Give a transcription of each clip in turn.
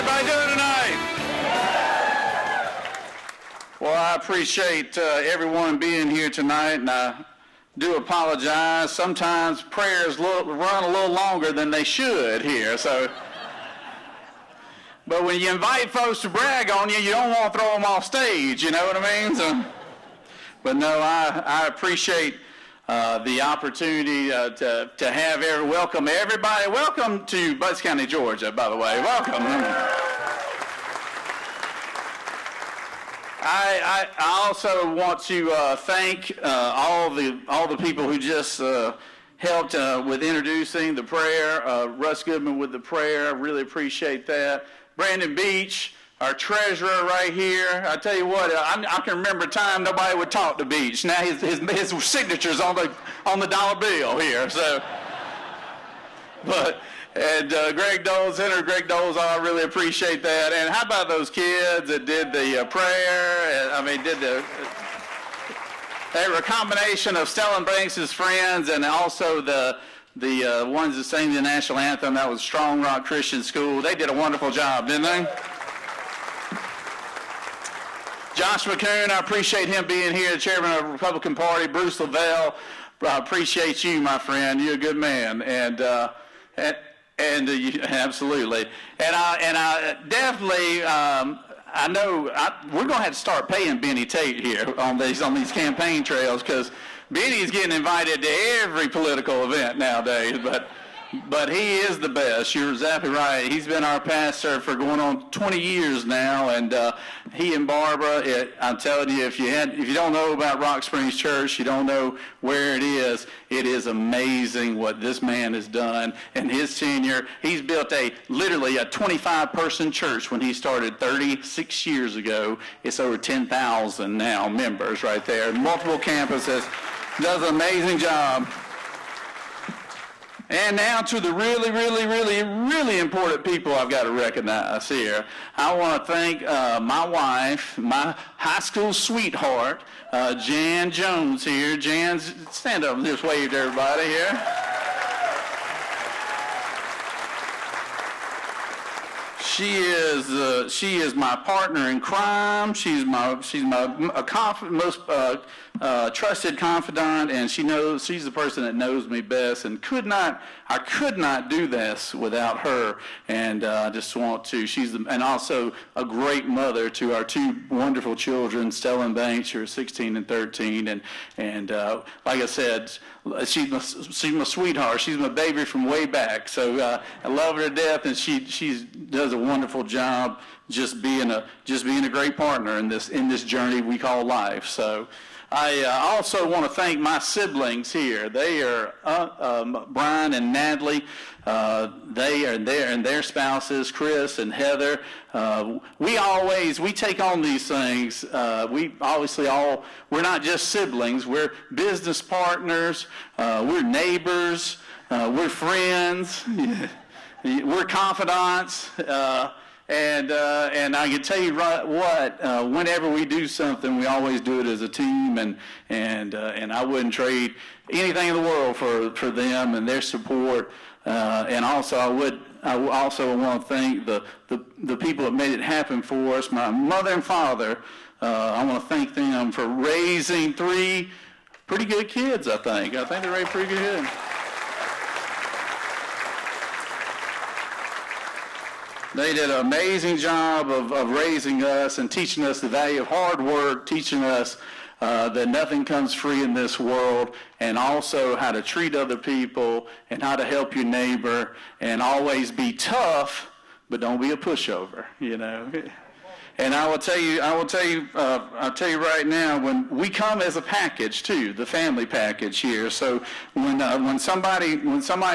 everybody doing tonight? Well, I appreciate everyone being here tonight, and I do apologize. Sometimes prayers run a little longer than they should here. But when you invite folks to brag on you, you don't want to throw them off stage. You know what I mean? But no, I appreciate the opportunity to welcome everybody. Welcome to Butts County, Georgia, by the way. Welcome. I also want to thank all the people who just helped with introducing the prayer. Russ Goodman with the prayer. I really appreciate that. Brandon Beach, our treasurer right here. I tell you what, I can remember a time nobody would talk to Beach. Now his signature's on the dollar bill here. So, and Greg Doles, Senator Greg Doles, I really appreciate that. And how about those kids that did the prayer? They were a combination of Stellan Banks' friends and also the ones that sang the national anthem. That was Strong Rock Christian School. They did a wonderful job, didn't they? Josh McCoon, I appreciate him being here, the chairman of the Republican Party. Bruce Lavelle, I appreciate you, my friend. You're a good man, and absolutely. And I definitely, I know we're going to have to start paying Benny Tate here on these campaign trails, because Benny's getting invited to every political event nowadays, but he is the best. You're exactly right. He's been our pastor for going on 20 years now, and he and Barbara, I'm telling you, if you don't know about Rock Springs Church, you don't know where it is amazing what this man has done. And his tenure, he's built literally a 25-person church when he started 36 years ago. It's over 10,000 now members right there, multiple campuses. Does an amazing job. And now to the really, really, really, really important people I've got to recognize here. I want to thank my wife, my high school sweetheart, Jan Jones here. Jan, stand up and just wave to everybody here. She is my partner in crime. She's my most trusted confidant, and she's the person that knows me best. And I could not do this without her. And I just want to. And also a great mother to our two wonderful children, Stellan Banks, who are 16 and 13, and like I said, she's my sweetheart. She's my baby from way back. So I love her to death, and she does a wonderful job just being a great partner in this journey we call life. So I also want to thank my siblings here. They are Brian and Natalie. They are there, and their spouses, Chris and Heather. We take on these things. We're not just siblings. We're business partners. We're neighbors. We're friends. We're confidants. And I can tell you whenever we do something, we always do it as a team, and I wouldn't trade anything in the world for them and their support. And also I also want to thank the people that made it happen for us. My mother and father, I want to thank them for raising 3 pretty good kids, I think. I think they raised pretty good. They did an amazing job of raising us and teaching us the value of hard work, teaching us that nothing comes free in this world, and also how to treat other people and how to help your neighbor, and always be tough, but don't be a pushover, you know. And I'll tell you right now, when we come as a package too, the family package here. So when somebody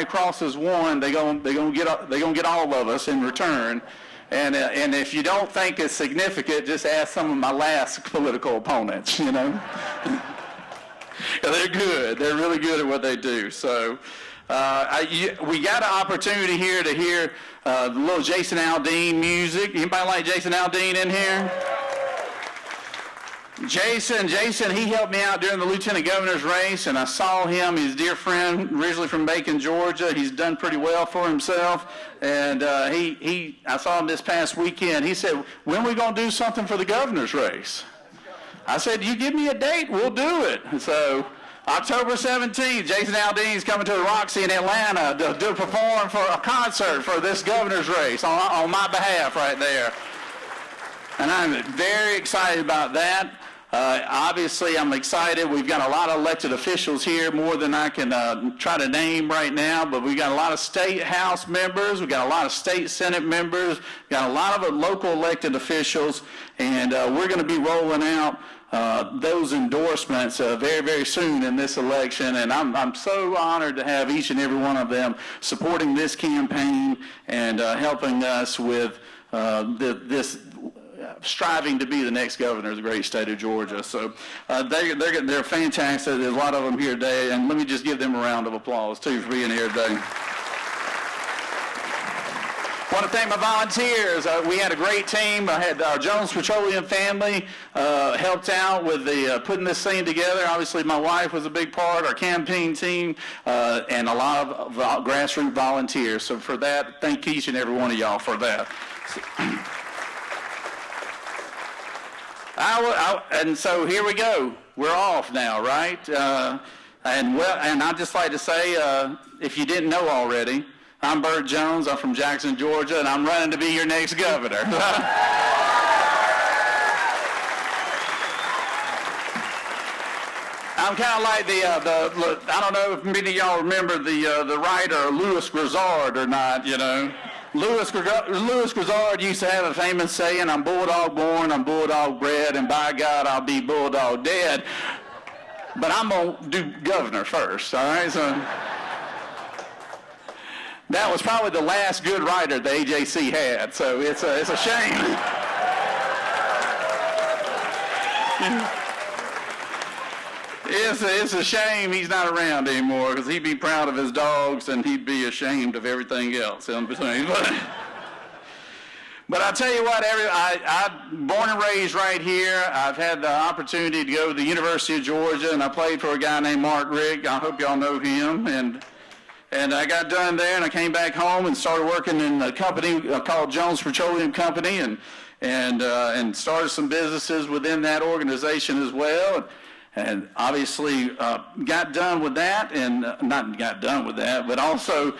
crosses one, they're gonna get all of us in return. And if you don't think it's significant, just ask some of my last political opponents. You know, they're good. They're really good at what they do. So. We got an opportunity here to hear the little Jason Aldean music. Anybody like Jason Aldean in here? Jason, he helped me out during the lieutenant governor's race, and I saw him. He's a dear friend, originally from Macon, Georgia. He's done pretty well for himself, and I saw him this past weekend. He said, "When are we going to do something for the governor's race?" I said, "You give me a date, we'll do it." So October 17th, Jason Aldean's coming to the Roxy in Atlanta to perform for a concert for this governor's race on my behalf right there. And I'm very excited about that. Obviously, I'm excited. We've got a lot of elected officials here, more than I can try to name right now, but we've got a lot of state house members, we've got a lot of state senate members, we've got a lot of local elected officials, and we're going to be rolling out those endorsements very, very soon in this election, and I'm so honored to have each and every one of them supporting this campaign and helping us with this striving to be the next governor of the great state of Georgia. So they're fantastic. There's a lot of them here today, and let me just give them a round of applause too for being here today. I want to thank my volunteers. We had a great team. I had our Jones Petroleum family helped out with the putting this thing together. Obviously, my wife was a big part, our campaign team, and a lot of grassroots volunteers. So for that, thank each and every one of y'all for that. And so here we go. We're off now, right? And I'd just like to say, if you didn't know already, I'm Burt Jones. I'm from Jackson, Georgia, and I'm running to be your next governor. I'm kind of like I don't know if many of y'all remember the writer Louis Grizzard or not, you know. Louis Grizzard used to have a famous saying, "I'm bulldog born, I'm bulldog bred, and by God, I'll be bulldog dead." But I'm going to do governor first, all right? So that was probably the last good writer the AJC had, so it's a shame. It's a shame he's not around anymore, because he'd be proud of his dogs and he'd be ashamed of everything else in between. But I tell you what, I'm born and raised right here. I've had the opportunity to go to the University of Georgia, and I played for a guy named Mark Rick. I hope y'all know him. And I got done there, and I came back home and started working in a company called Jones Petroleum Company, and started some businesses within that organization as well. And obviously got done with that, and not got done with that, but also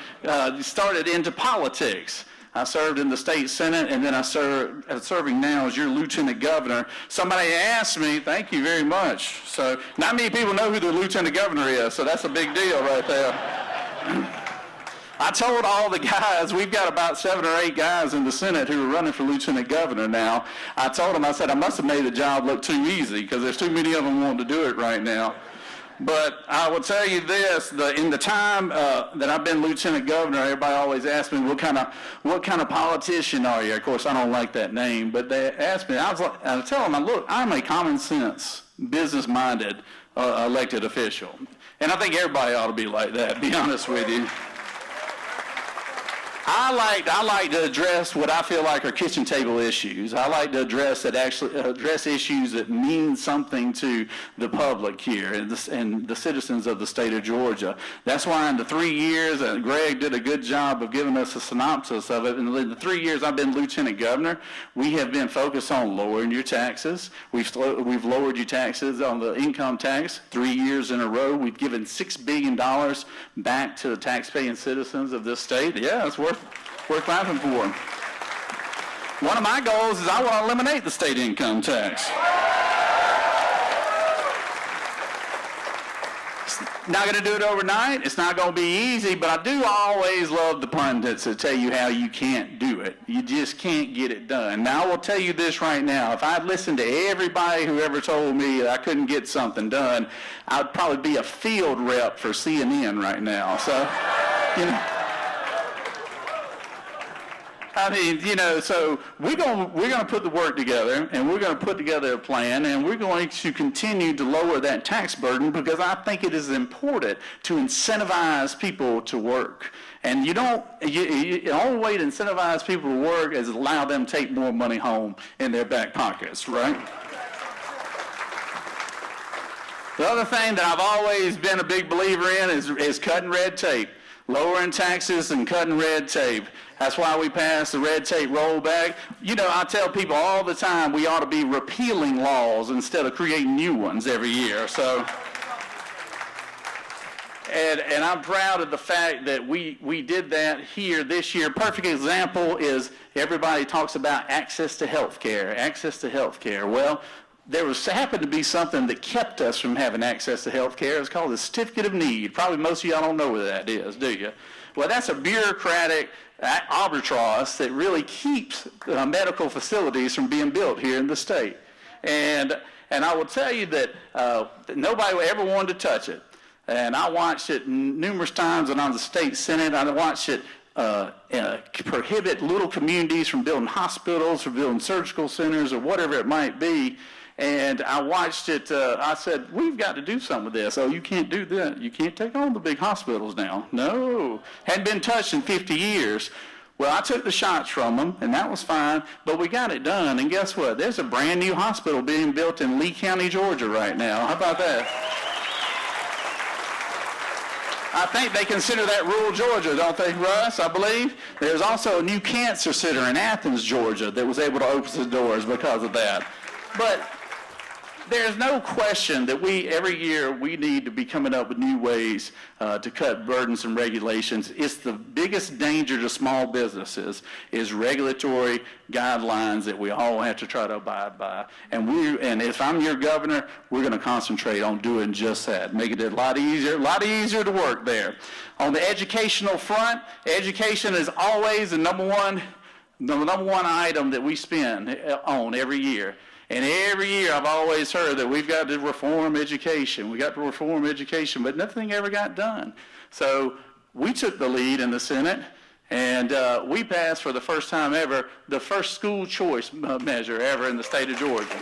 started into politics. I served in the state senate, and then I serving now as your lieutenant governor. Somebody asked me, thank you very much. So not many people know who the lieutenant governor is, so that's a big deal right there. I told all the guys, we've got about 7 or 8 guys in the Senate who are running for lieutenant governor now. I told them, I said, I must have made the job look too easy, because there's too many of them wanting to do it right now. But I will tell you this, in the time that I've been lieutenant governor, everybody always asks me, what kind of politician are you? Of course, I don't like that name, but they asked me, I tell them, look, I'm a common sense, business-minded elected official. And I think everybody ought to be like that, to be honest with you. I like to address what I feel like are kitchen table issues. I like to address issues that mean something to the public here and the citizens of the state of Georgia. That's why in the 3 years, Greg did a good job of giving us a synopsis of it. In the 3 years I've been lieutenant governor, we have been focused on lowering your taxes. We've lowered your taxes on the income tax 3 years in a row. We've given $6 billion back to the taxpaying citizens of this state. Yeah, it's worth laughing for. One of my goals is I want to eliminate the state income tax. It's not going to do it overnight. It's not going to be easy, but I do always love the pundits that tell you how you can't do it. You just can't get it done. Now, I will tell you this right now. If I'd listened to everybody who ever told me I couldn't get something done, I'd probably be a field rep for CNN right now. So, you know. I mean, you know, so we're going to put the work together, and we're going to put together a plan, and we're going to continue to lower that tax burden, because I think it is important to incentivize people to work. And the only way to incentivize people to work is allow them to take more money home in their back pockets, right? The other thing that I've always been a big believer in is cutting red tape, lowering taxes and cutting red tape. That's why we passed the red tape rollback. You know, I tell people all the time we ought to be repealing laws instead of creating new ones every year. So, and I'm proud of the fact that we did that here this year. Perfect example is everybody talks about access to health care, access to health care. Well, there happened to be something that kept us from having access to health care. It's called the certificate of need. Probably most of y'all don't know what that is, do you? Well, that's a bureaucratic arbitrage that really keeps medical facilities from being built here in the state. And I will tell you that nobody ever wanted to touch it. And I watched it numerous times when I was in the state senate. I watched it prohibit little communities from building hospitals or building surgical centers or whatever it might be. And I watched it, I said, we've got to do something with this. Oh, you can't do that. You can't take on the big hospitals now. No, hadn't been touched in 50 years. Well, I took the shots from them, and that was fine, but we got it done. And guess what? There's a brand new hospital being built in Lee County, Georgia right now. How about that? I think they consider that rural Georgia, don't they, Russ? I believe. There's also a new cancer center in Athens, Georgia that was able to open the doors because of that. But there's no question that every year we need to be coming up with new ways to cut burdensome regulations. It's the biggest danger to small businesses is regulatory guidelines that we all have to try to abide by. And if I'm your governor, we're going to concentrate on doing just that, making it a lot easier to work there. On the educational front, education is always the number one item that we spend on every year. And every year I've always heard that we've got to reform education. We got to reform education, but nothing ever got done. So we took the lead in the Senate, and we passed for the first time ever the first school choice measure ever in the state of Georgia.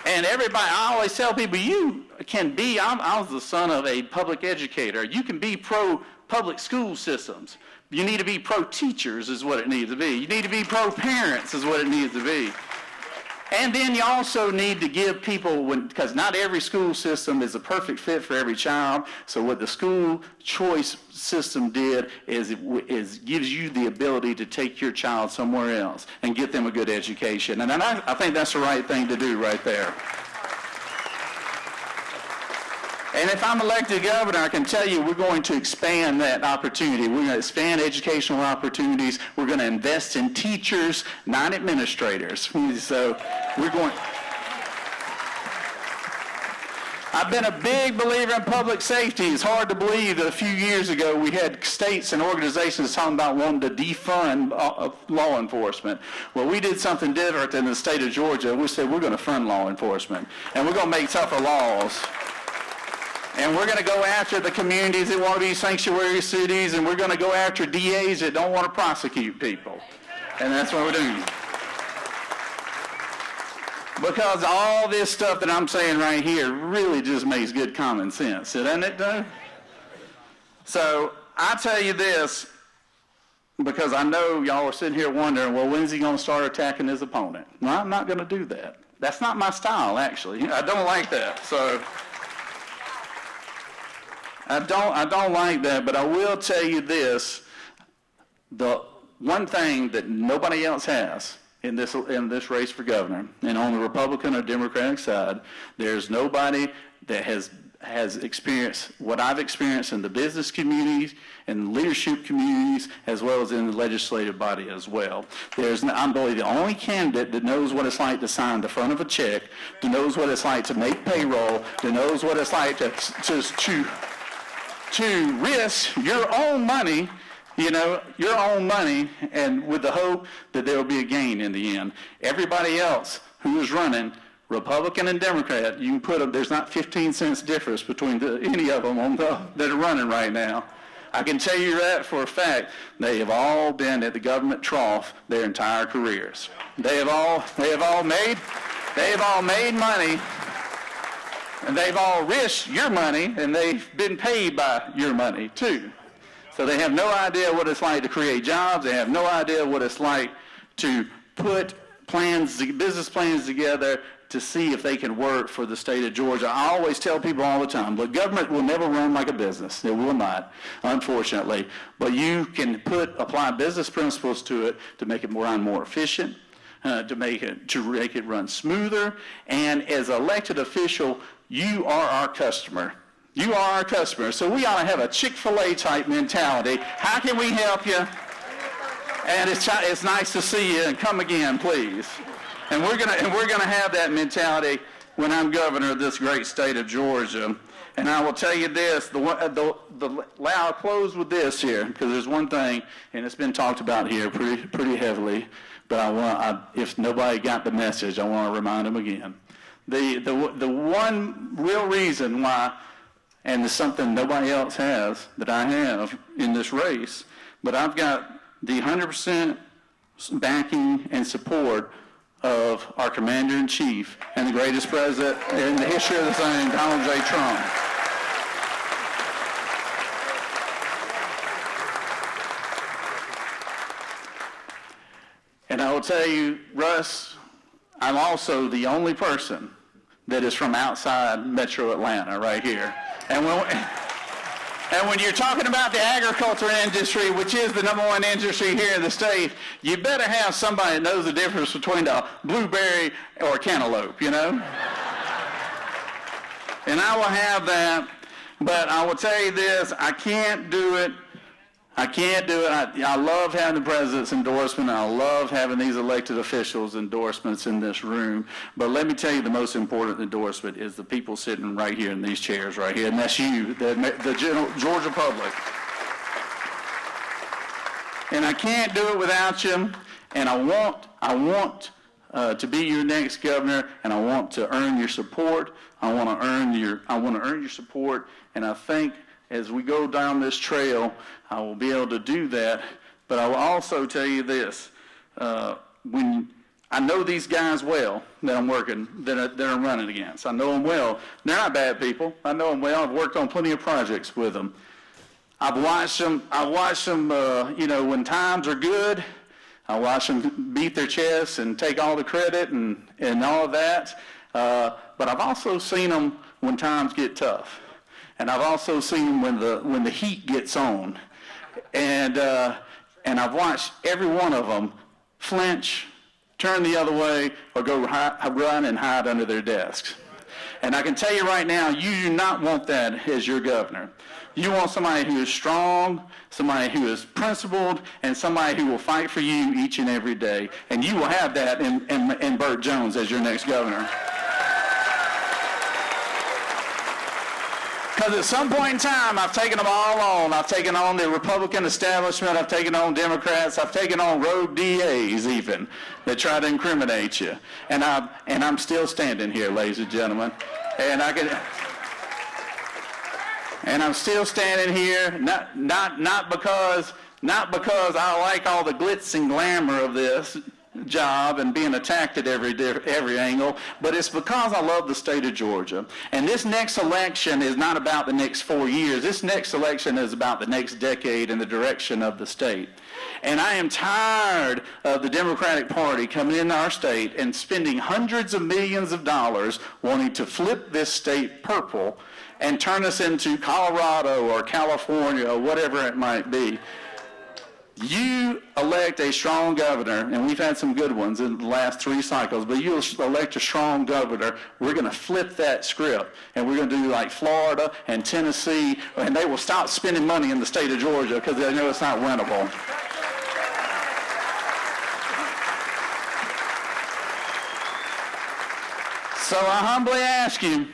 And everybody, I always tell people, you can be, I was the son of a public educator. You can be pro-public school systems. You need to be pro-teachers is what it needs to be. You need to be pro-parents is what it needs to be. And then you also need to give people, because not every school system is a perfect fit for every child. So what the school choice system did is gives you the ability to take your child somewhere else and get them a good education. And I think that's the right thing to do right there. And if I'm elected governor, I can tell you we're going to expand that opportunity. We're going to expand educational opportunities. We're going to invest in teachers, not administrators. So we're going... I've been a big believer in public safety. It's hard to believe that a few years ago we had states and organizations talking about wanting to defund law enforcement. Well, we did something different in the state of Georgia. We said we're going to fund law enforcement, and we're going to make tougher laws. And we're going to go after the communities that want to be sanctuary cities, and we're going to go after DAs that don't want to prosecute people. And that's what we're doing. Because all this stuff that I'm saying right here really just makes good common sense, doesn't it, Doug? So I tell you this, because I know y'all are sitting here wondering, well, when's he going to start attacking his opponent? Well, I'm not going to do that. That's not my style, actually. I don't like that. So... I don't like that, but I will tell you this. The one thing that nobody else has in this race for governor, and on the Republican or Democratic side, there's nobody that has experienced what I've experienced in the business communities and leadership communities, as well as in the legislative body as well. I'm the only candidate that knows what it's like to sign the front of a check, that knows what it's like to make payroll, that knows what it's like to risk your own money, and with the hope that there will be a gain in the end. Everybody else who is running, Republican and Democrat, you can put them, there's not 15 cents difference between any of them that are running right now. I can tell you that for a fact. They have all been at the government trough their entire careers. They have all made money. And they've all risked your money, and they've been paid by your money, too. So they have no idea what it's like to create jobs. They have no idea what it's like to put business plans together to see if they can work for the state of Georgia. I always tell people all the time, look, government will never run like a business. It will not, unfortunately. But you can apply business principles to it to make it run more efficient, to make it run smoother. And as an elected official, you are our customer. You are our customer. So we ought to have a Chick-fil-A type mentality. How can we help you? And it's nice to see you, and come again, please. And we're gonna have that mentality when I'm governor of this great state of Georgia. And I will tell you this: I'll close with this here, because there's one thing, and it's been talked about here pretty heavily. But if nobody got the message, I want to remind them again. The one real reason why, and it's something nobody else has that I have in this race, but I've got the 100% backing and support of our Commander-in-Chief and the greatest president in the history of the same, Donald J. Trump. And I will tell you, Russ, I'm also the only person that is from outside Metro Atlanta right here. And when you're talking about the agriculture industry, which is the #1 industry here in the state, you better have somebody that knows the difference between a blueberry or a cantaloupe, you know? And I will have that, but I will tell you this, I can't do it. I love having the president's endorsement. I love having these elected officials' endorsements in this room. But let me tell you, the most important endorsement is the people sitting right here in these chairs right here, and that's you, the Georgia public. And I can't do it without you. And I want to be your next governor, and I want to earn your support. I want to earn your support, and I think as we go down this trail, I will be able to do that. But I will also tell you this: when I know these guys well that I'm running against. I know them well. They're not bad people. I know them well. I've worked on plenty of projects with them. I've watched them. When times are good, I watch them beat their chests and take all the credit and all of that. But I've also seen them when times get tough. And I've also seen when the heat gets on, and I've watched every one of them flinch, turn the other way, or go run and hide under their desks. And I can tell you right now, you do not want that as your governor. You want somebody who is strong, somebody who is principled, and somebody who will fight for you each and every day. And you will have that in Burt Jones as your next governor. Because at some point in time, I've taken them all on. I've taken on the Republican establishment. I've taken on Democrats. I've taken on rogue DAs even that try to incriminate you. And I'm still standing here, ladies and gentlemen. And I'm still standing here, not because I like all the glitz and glamour of this job and being attacked at every angle, but it's because I love the state of Georgia. And this next election is not about the next 4 years. This next election is about the next decade and the direction of the state. And I am tired of the Democratic Party coming into our state and spending hundreds of millions of dollars wanting to flip this state purple and turn us into Colorado or California or whatever it might be. You elect a strong governor, and we've had some good ones in the last 3 cycles, but you elect a strong governor, we're going to flip that script, and we're going to do like Florida and Tennessee, and they will stop spending money in the state of Georgia because they know it's not winnable. So I humbly ask you,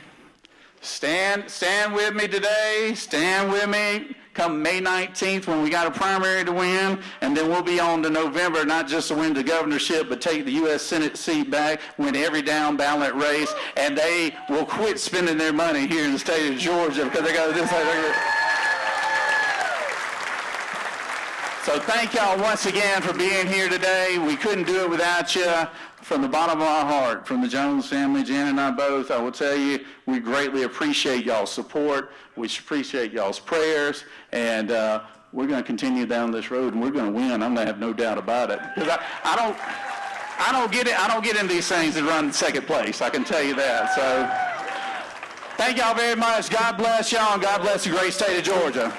stand with me today, stand with me come May 19th when we got a primary to win, and then we'll be on to November, not just to win the governorship, but take the U.S. Senate seat back, win every down ballot race, and they will quit spending their money here in the state of Georgia because they got to do something. So thank y'all once again for being here today. We couldn't do it without you. From the bottom of our heart, from the Jones family, Jan and I both, I will tell you, we greatly appreciate y'all's support. We appreciate y'all's prayers, and we're going to continue down this road, and we're going to win. I have no doubt about it. Because I don't get in these things and run second place. I can tell you that. So thank y'all very much. God bless y'all, and God bless the great state of Georgia.